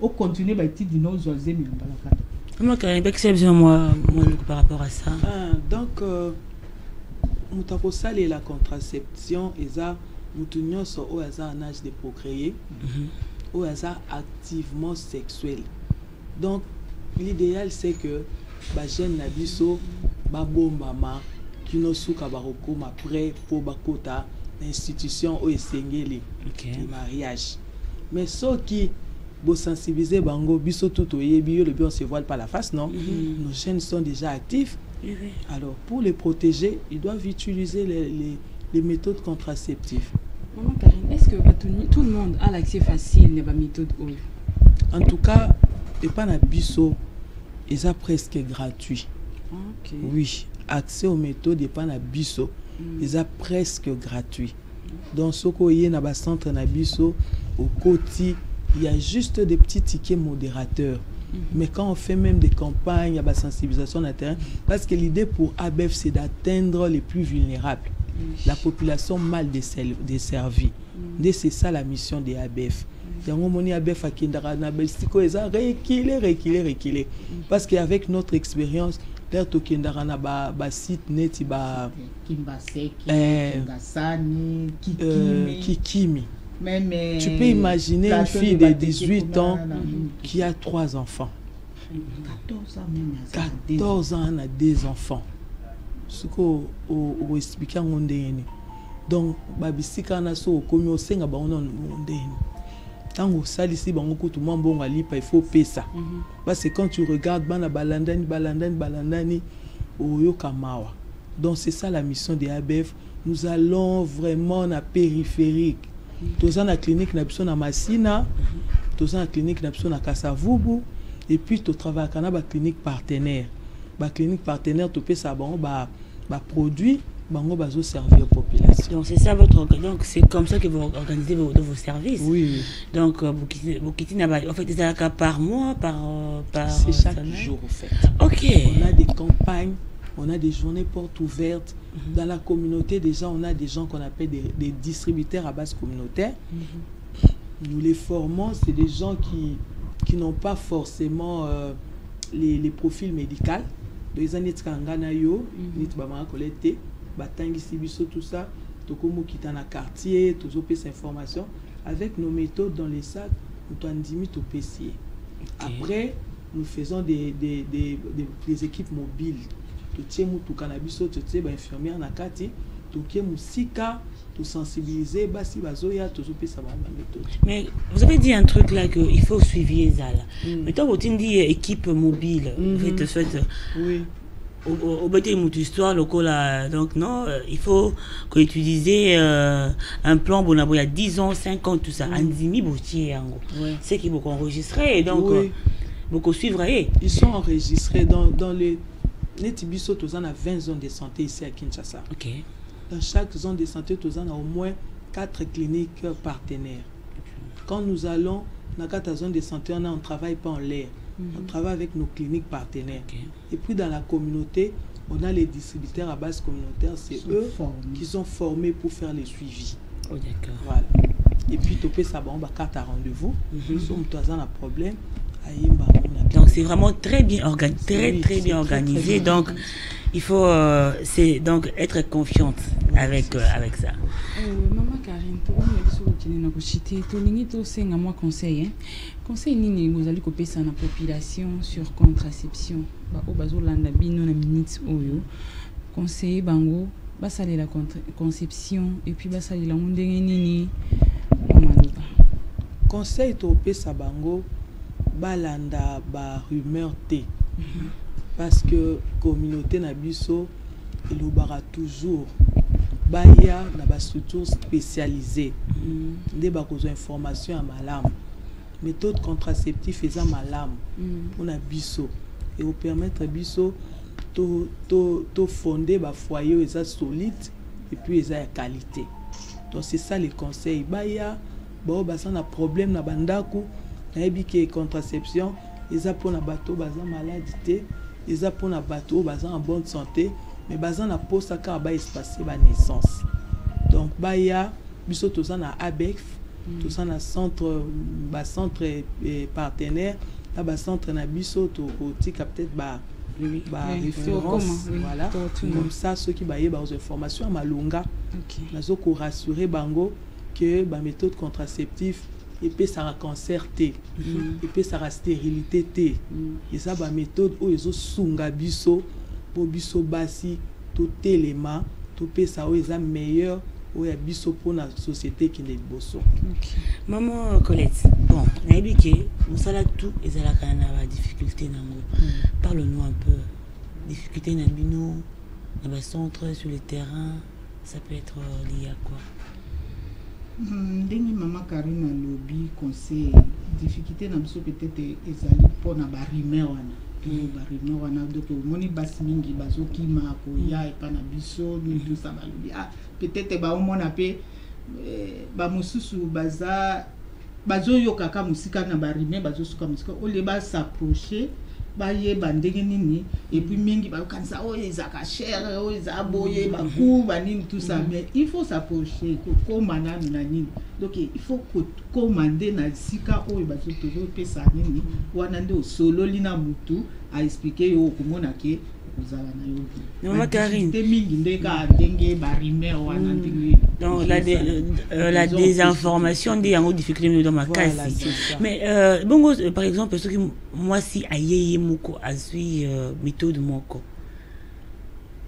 au continuer ba ti dino zo zemi mbala kata. Comment qu'un exception moi par rapport à ça? Donc mutako sala la contraception eza mutunyo so o eza en âge de procréer. Ou hasard activement sexuel. Donc l'idéal c'est que ba jeune na biso ba bombama kino suka baroko ma prêt pour bakota institution o esengeli le mariage. Mais ceux qui bo sensibiliser bango biso tout oyebi le bien se voile pas la face non. Nos jeunes sont déjà actifs. Alors pour les protéger, ils doivent utiliser les méthodes contraceptives. Maman Karine, est-ce que tout le monde a l'accès facile à la méthode? En tout cas, et pas na biso, ils a presque gratuit. Oui, accès aux méthodes et pas na biso, ils a presque gratuit. Donc ce qu'on y a dans le centre na biso, au côté, il y a juste des petits tickets modérateurs. Mais quand on fait même des campagnes, il y a la sensibilisation de terrain, parce que l'idée pour ABEF, c'est d'atteindre les plus vulnérables. La population mal desservie. C'est ça la mission des ABF. Parce qu'avec notre expérience, Kikimi. Tu peux imaginer une fille de 18 ans qui a 3 enfants. 14 ans, elle a 2 enfants. Ce qu'on explique en ondéni. Donc, babisika na so komi osenga ba ona ondéni. Tango salisi bango kutu mambo ngalipa il faut payer ça. Parce que quand tu regardes bana balandani oyo kamawa. Donc c'est ça la mission des ABF. Nous allons vraiment na périphérique. Tous en la clinique na biso na Masina, tous en la clinique na biso na Kasavubu et puis tu travailles kana ba clinique partenaire. Ba clinique partenaire to pe ça bon ba produit bango bazo servir population. Donc c'est ça votre donc c'est comme ça que vous organisez vos services. Oui. Donc vous quittez en fait des cas par mois par c'est chaque jour en fait. OK. On a des campagnes, on a des journées portes ouvertes dans la communauté déjà on a des gens qu'on appelle des distributeurs à base communautaire. Nous les formons, c'est des gens qui n'ont pas forcément les profils médicaux. Les années kangana yo nit ba ma collecter batangi sibiso tout ça tokomo kita na quartier tous ces informations avec nos méthodes dans les sacs nous andimi to PC. Après nous faisons des équipes mobiles to tiemu to cannabiso to tse ba infirmière na kati to kemu sika to sensibiliser basi bazoya to pesa ba méthode. Mais vous avez dit un truc là que il faut suivre ça là. Mais toi vous dit équipe mobile oui. Au bâti une histoire locale donc non il faut utiliser un plan bon il y a 10 ans 5 ans tout ça andimi botier yango c'est qui vous enregistrer donc beaucoup suivre. Ils sont enregistrés dans les Netibiso, tous en a 20 zones de santé ici à Kinshasa. Ok. Dans chaque zone de santé, tous en a au moins 4 cliniques partenaires. Quand nous allons dans 4 zones de santé, on ne travaille pas en l'air. On travaille avec nos cliniques partenaires. Et puis dans la communauté, on a les distributeurs à base communautaire. C'est eux qui sont formés pour faire les suivis. Oh, d'accord. Voilà. Et puis, topé ça, on va carte à rendez-vous. Nous sommes tous en un problème. Donc c'est vraiment très bien organisé, très bien organisé. Donc il faut donc être confiante avec ça. Maman Karine, tu moi conseil conseil nini vous allez copier ça la population sur contraception bazolanda bino na minutes oyo conseil bango basale la conception et puis basale la ndenge nini conseil topé ça bango balanda ba rumeur té parce que communauté na biso elobara toujours baya na ba structure spécialisée nde ba kozo information à malamu méthode contraceptive faisant malamu pour na biso et au permettre biso to fonder ba foyer eza solide et puis eza ya qualité. Donc c'est ça les conseils baya ba basa na problème na bandako nayebi ke contraception eza pour na bateau baza maladie eza pour na bateau baza en bonne santé mais baza na posa ka ba espacer ba naissance. Donc baya biso toza na ABEF toza na centre partenaire na ba centre na biso to tika peut-être ba référence voilà comme ça ceux qui baye ba aux informations malonga nazo ko rassurer bango que ba méthode contraceptive et puis ça a cancer T et puis ça a stérilité T et ça ba méthode où ils ont sunga biso pour biso basi tout élément tout pe ça où ils a meilleur où ya biso pour la société qui est bosso. Maman Colette, bon naibike musala tout ezala kana ba difficulté nango. Parle-nous un peu difficulté na bino na ba centre sur le terrain, ça peut être lié à quoi? Ndenge Maman Karine lobby conseil difficulté na biso peut-être ezali pour na ba rumeur wana donc moni basi mingi bazokima ko ya epa na biso ni tout ça balobi peut-être ba omona pe ba mususu bazoyoka ka musika na ba rumeur bazosuka musika ole ba s'approcher baye bandenge nini et puis mingi ba kanisa ezaka cher ezaboye ba ku ba nini tout ça mais il faut s'approcher ko komana na nini donc il faut commander na sika oyo bazotozo pesa nini wana ndo solo lina mutu a expliquer yo komona ke kozala na yo Maman Karine te mingi ndeka ndenge ba rumeur wana ndenge donc la désinformation des yango difficulté dans ma case mais bongo par exemple ceux qui moi si ayeye moko azui méthode moko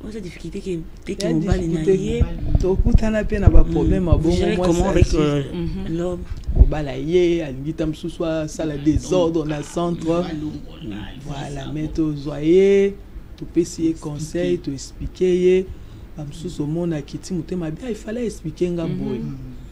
on a difficulté que mobile na yé to kutana pe na ba problème à bon comment avec l'homme mobile yé alingita msuswa sala désordre dans le centre voilà méthode zoyer to pesier conseil to expliquer amsusu omona kiti mutema bien il fallait expliquer nga boy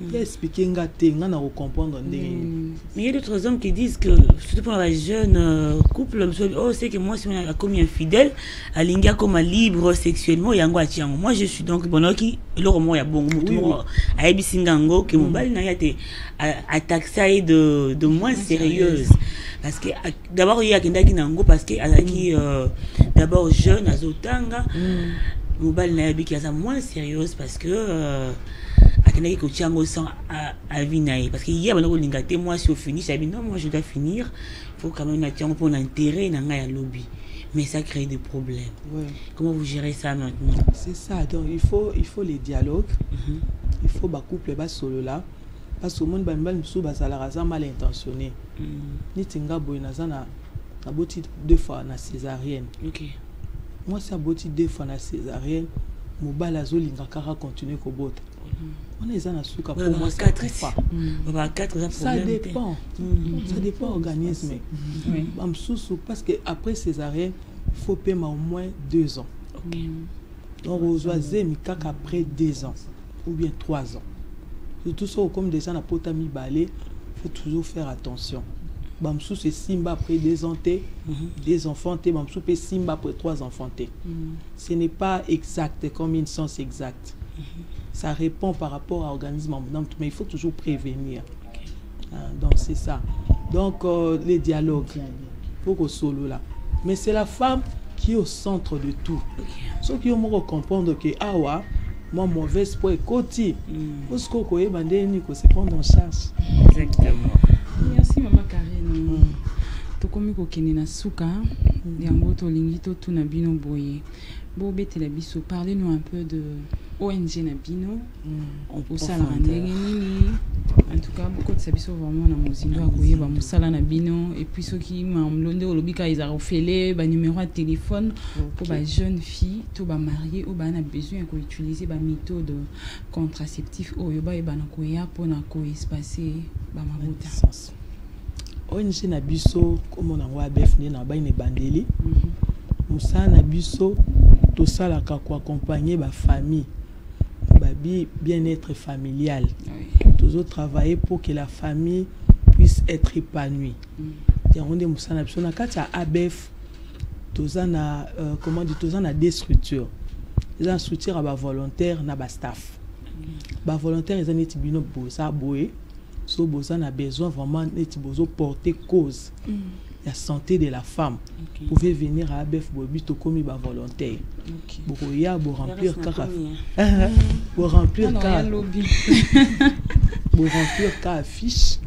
il expliquer nga tenga na comprendre ndenge mais il y a d'autres hommes qui disent que surtout pour les jeunes couples c'est que moi si on a comme infidèle alinga comme libre sexuellement yango atiango moi je suis donc bonoki eloko mo ya bongo mutu ayebi singango que mobali na yate attaquer de moins sérieuse parce que d'abord il y a kendaki nango parce que azaki d'abord jeune azotanga mobile na yabi qui est moins sérieuse parce que akenaki ko tiango sans avinaï parce qu'il y a banoko lingate moi si au fini ça dit non moi je dois finir faut quand même na tiango pour l'intérêt na nga ya lobby mais ça crée des problèmes. Comment vous gérez ça maintenant? C'est ça, donc il faut les dialogues. Il faut ba couple ba solo là parce que monde ba msu ba salara za mal intentionné ni tinga boyna na boti 2 fois na césarienne. OK. Moi ça boti 2 fois na césarienne mobile azolinga kara continuer ko bota. On est en souka pour moi 4 fois. Ba 4 ça dépend. Ça dépend organisme. Bamsusu parce que après césarienne il faut payer au moins 2 ans. OK. Donc aux oiseaux mikaka après 2 ans ou bien 3 ans. Tout ça comme des gens à potami balé, faut toujours faire attention. bamsou c'est simba après 2 ans, 2 enfants, bamsou peut simba après 3 enfants. Ce n'est pas exact comme une science exacte. Ça répond par rapport à l'organisme, mais il faut toujours prévenir. Donc c'est ça. Donc les dialogues, pour que solo là. Mais c'est la femme qui est au centre de tout. Ceux qui ont comprendre que moi mauvaise pour écouter. Parce que c'est prendre en charge. Exactement. Merci maman Karine. Tokomi ko kenena suka yango to lingi to tuna bino boye. Bo betela biso, parlez-nous un peu de ONG Nabino. On sala nini. En tout cas, beaucoup de sabiso vraiment na mozindo akoye ba musala Nabino et puis ceux qui mamlonde olobika ils a refélé ba numéro de téléphone pour ba jeune fille to ba marié ou ba na besoin ko utiliser ba méthode contraceptif oyo ba e ba na koya pona ko espacer ba mabota. ONG Nabiso comme on a ABF na ba ine bandeli. Musala Nabiso tout ça là pour accompagner ma famille, bien-être familial. Toujours travailler pour que la famille puisse être épanouie. On dit Musala Nabiso na kati ya ABF tous na comment dit tous na des structures. Les structures à volontaire na ba staff. Ba volontaire ils ont été bino bosa boé. So bosa na besoin vraiment neti bozo porter cause. La santé de la femme. Vous pouvez venir à ABF Bobito comme volontaire. Pour remplir pour remplir pour remplir cas affiche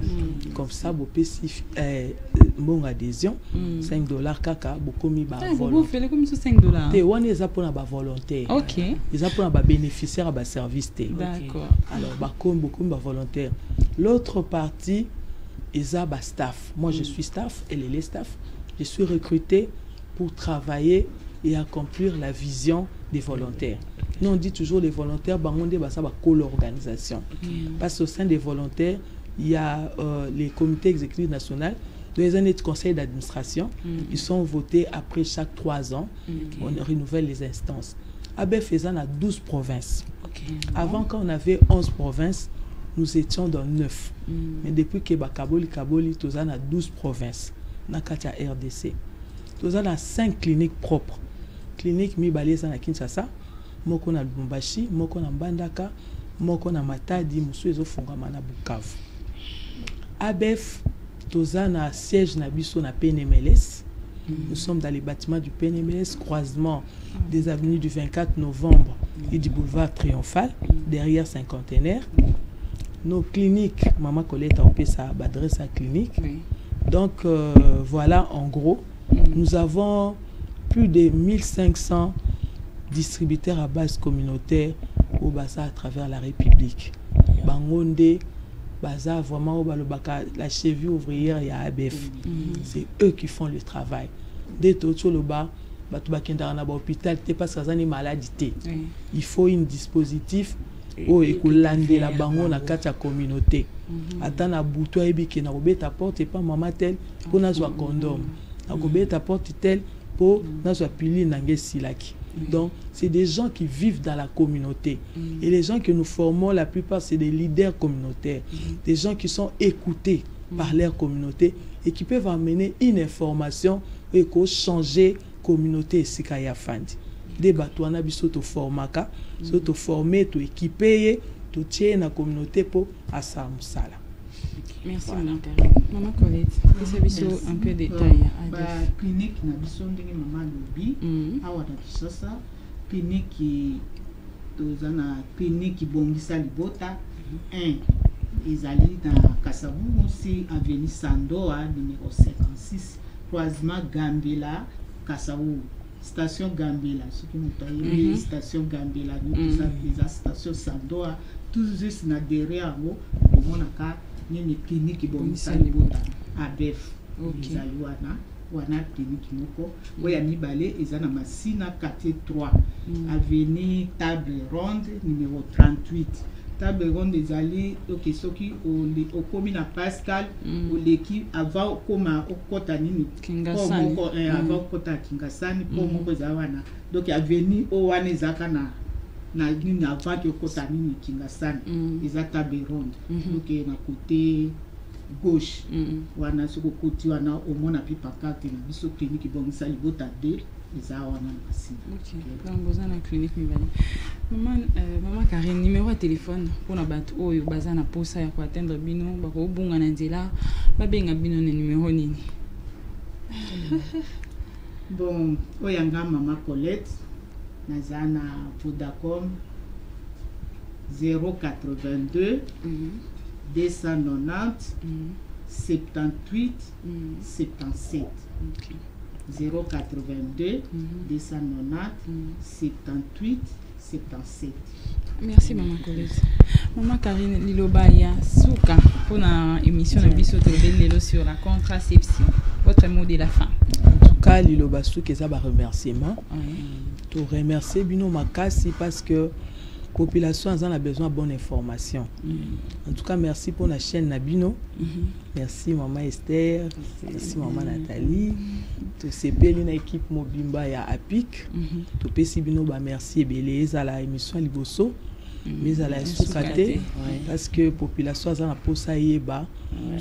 comme ça vous pouvez bon adhésion $5 kaka beaucoup mi ba volontaire. Vous faites comme ça $5. Té on est pour na ba volontaire. OK. Ils ont pour ba bénéficiaire ba service té. D'accord. Alors ba comme beaucoup ba volontaire. L'autre partie Isaba staff. Moi, je suis staff, elle est les staff. Je suis recruté pour travailler et accomplir la vision des volontaires. Nous, on dit toujours les volontaires, ça va co-organisation. Parce qu'au sein des volontaires, il y a les comités exécutifs nationaux, les années de conseil d'administration, ils sont votés après chaque 3 ans. On renouvelle les instances. ABF faisant à 12 provinces. Avant, quand on avait 11 provinces, nous étions dans 9. Mais depuis que Kaboli, nous avons 12 provinces. Dans la RDC. Nous avons 5 cliniques propres. Clinique Mibale na Kinshasa, moko na Lubumbashi, moko na Mbandaka, moko na Matadi, musu ezo fungama na Bukavu. ABF, nous avons un siège na biso na PNMLS. Nous sommes dans les bâtiments du PNMLS, croisement des avenues du 24 novembre et du boulevard Triomphal, derrière Cinquantenaire. Nos cliniques, Maman Colette a opé sa adresse à clinique. Donc voilà, en gros, nous avons plus de 1500 distributeurs à base communautaire au Baza à travers la République. Bangonde, Baza, vraiment, la cheville ouvrière et à ABF. C'est eux qui font le travail. Dès que tu as l'hôpital, tu pas une maladie. Il faut un dispositif où il faut lander la bango na kati ya communauté. Attends na bouton ebiki na obeta porte pas maman tel pour na zo condom. Na obeta porte tel pour na zo pili na ngesilaki. Donc c'est des gens qui vivent dans la communauté. Et les gens que nous formons la plupart c'est des leaders communautaires, des gens qui sont écoutés par leur communauté et qui peuvent amener une information et qu'on changer communauté sikaya fandi. Des bateaux na biso to formaka, so to former, to équiper, to tirer la communauté pour asa musala. Merci maman Karine. Maman Colette, c'est biso un peu détail. Ba clinique na biso ndenge maman lobi, awa na Kinshasa, clinique tozana clinique bongisa libota 1 ezali na Kasavubu si avenue Sandoa numéro 56, croisement Gambela Kasavubu. Station Gambela, ce qui nous taille, station Gambela, nous avons station Sandoa, tout juste na derrière nous, on a une clinique qui bon salibota ABF, wana clinique moko, oya Mibale ezana masina quartier 3, avenue Table Ronde numéro 38. Table ronde des alliés ok soki au commune Pascal au l'équipe avant comme au kota nini Kingasani avant kota Kingasani pour moko zawana donc avenue au wana ezaka na nini avant que kota nini Kingasani eza table ronde donc na côté gauche wana soko koti wana omona pi pancarte na biso clinique bongisa libota 2 eza wana na si. OK. Donc besoin na clinique mibali. Maman Karine, numéro de téléphone pour na bato oyo baza na posa ya ko atteindre bino ba ko bunga na nzela ba benga bino na numéro nini? Bon, oyanga Maman Colette nazana Vodacom 082 290 78 77. OK. 082 290 78 77. Merci Maman Colette. Maman Karine Lilobaya Souka pour la émission de Biso Tobelelo sur la contraception. Votre mot de la fin. En tout cas, Liloba Souka ça va remerciement. Tu remercier Bino Makasi parce que la population a besoin de bonne information. En tout cas, merci pour la chaîne Nabino. Merci Maman Esther. Merci Maman Nathalie. Tu sais une équipe Mobimba ya Apik. Tu peux Bino ba merci belé à la émission Liboso. Mais à la soukate parce que la population a pour ça yeba.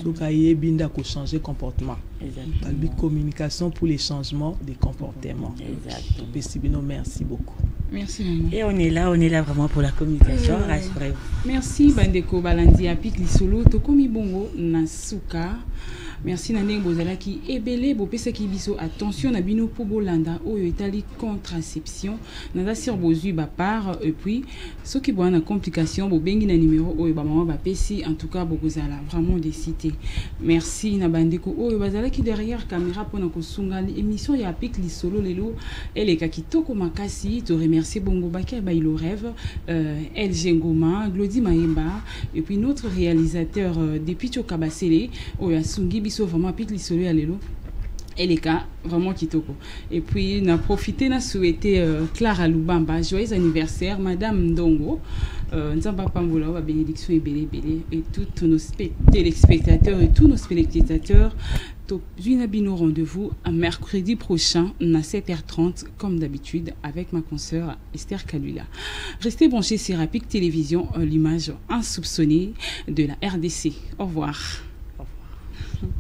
Soukaye binda ko changer comportement. Exactement. Communication pour les changements des comportements. Exactement. Tu peux Bino merci beaucoup. Merci maman. Et on est là vraiment pour la communication, rassurez-vous. Merci Bandeko Balandi Apik Lisolo Tokomi Bongo Nasuka. Merci Nandeng Bozala qui ebele bo pesa ki biso attention na bino po bolanda oyo etali contraception nada sur bozui ba part et puis ceux qui boit na complication bo bengi na numéro oyo ba maman ba pesi en tout cas bokozala vraiment des cités. Merci na Bandeko oyo bazala ki derrière caméra pour na kosunga émission ya Apik Lisolo lelo elle ka kitoko makasi to remercier Bongo Baka ba il rêve LG Ngoma Glody Maemba et puis notre réalisateur depuis Kabasele oyo asungi biso vraiment Apik Lisolo ya lelo Eleka vraiment kitoko. Et puis n'a profité n'a souhaité Clara Lubamba joyeux anniversaire madame Ndongo Nzamba Pambola wa bénédiction et belé et tous nos téléspectateurs et tous nos téléspectateurs. Bino rendez-vous à mercredi prochain à 7h30 comme d'habitude avec ma consoeur Esther Kalula. Restez branchés sur Apik Télévision, l'image insoupçonnée de la RDC. Au revoir. Au revoir.